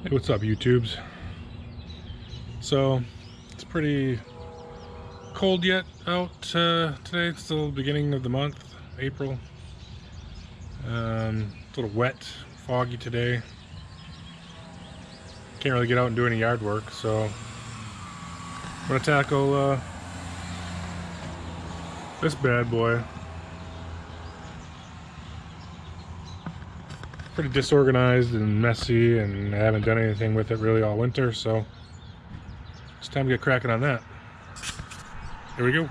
Hey, what's up, YouTubes? So, it's pretty cold yet out today. It's still the beginning of the month, April. It's a little wet, foggy today. Can't really get out and do any yard work, so I'm gonna tackle this bad boy. Pretty disorganized and messy, and I haven't done anything with it really all winter, so it's time to get cracking on that. Here we go.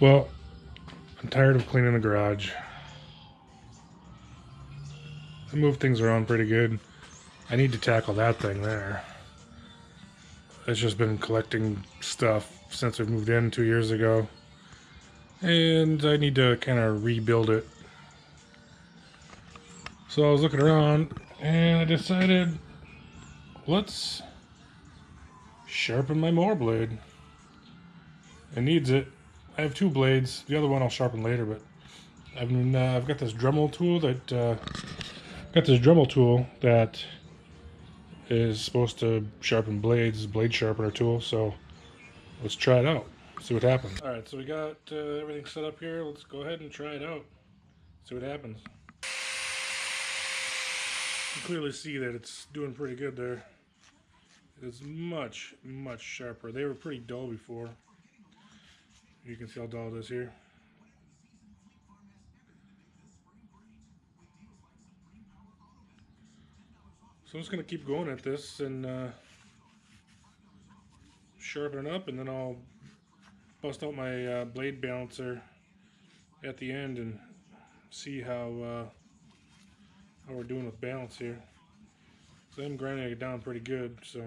Well, I'm tired of cleaning the garage. I moved things around pretty good. I need to tackle that thing there. It's just been collecting stuff since we moved in 2 years ago. And I need to kind of rebuild it. So I was looking around and I decided, let's sharpen my mower blade. It needs it. I have 2 blades. The other one I'll sharpen later, but I've got this Dremel tool that is supposed to sharpen blades, blade sharpener tool. So let's try it out. See what happens. All right, so we got everything set up here. Let's go ahead and try it out. See what happens. You can clearly see that it's doing pretty good there. It's much, much sharper. They were pretty dull before. You can see how dull it is here. So I'm just going to keep going at this and sharpen it up, and then I'll bust out my blade balancer at the end and see how we're doing with balance here. So I'm grinding it down pretty good. So,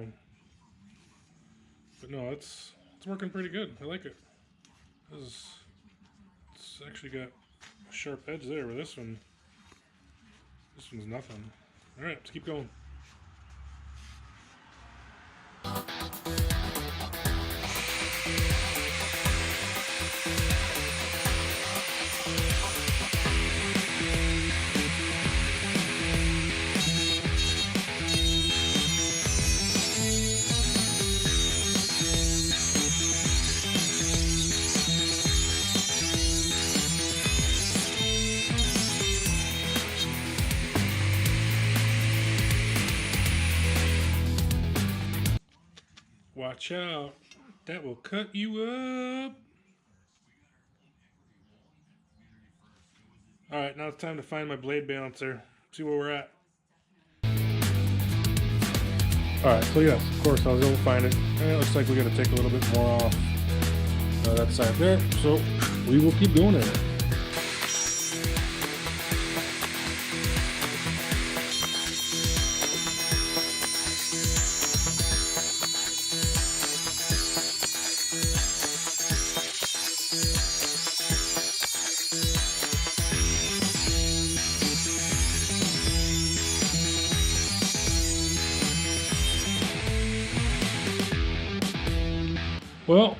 but no, it's working pretty good. I like it. It's actually got a sharp edge there, but this one's nothing. Alright, let's keep going. Watch out, that will cut you up. Alright, now it's time to find my blade balancer, see where we're at. Alright, so yes, of course I was able to find it. And it looks like we got to take a little bit more off that side there, so we will keep going there. Well,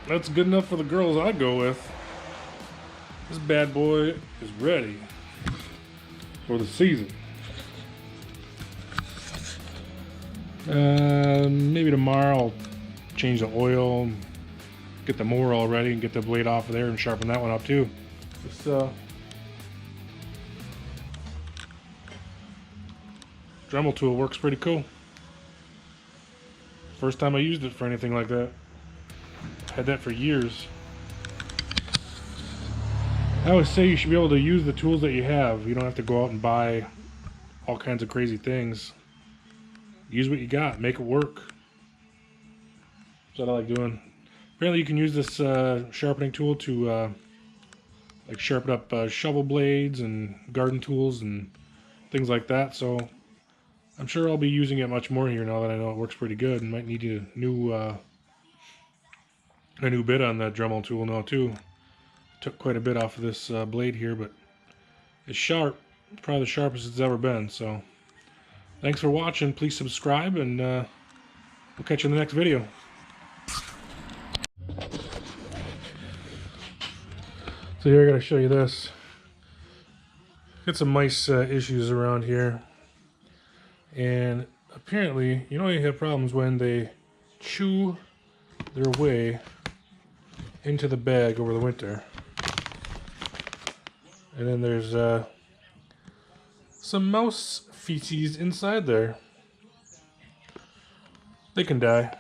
that's good enough for the girls I go with. This bad boy is ready for the season. Maybe tomorrow I'll change the oil, get the mower all ready, and get the blade off of there and sharpen that one up too. This Dremel tool works pretty cool. First time I used it for anything like that. Had that for years. I always say you should be able to use the tools that you have. You don't have to go out and buy all kinds of crazy things. Use what you got, make it work. That's what I like doing. Apparently you can use this sharpening tool to like sharpen up shovel blades and garden tools and things like that. So I'm sure I'll be using it much more here now that I know it works pretty good. And might need a new bit on that Dremel tool now too. Took quite a bit off of this blade here, but it's sharp. It's probably the sharpest it's ever been. So thanks for watching. Please subscribe, and we'll catch you in the next video. So here I gotta show you this. Got some mice issues around here, and apparently, you know, you have problems when they chew their way into the bag over the winter. And then there's some mouse feces inside there. They can die.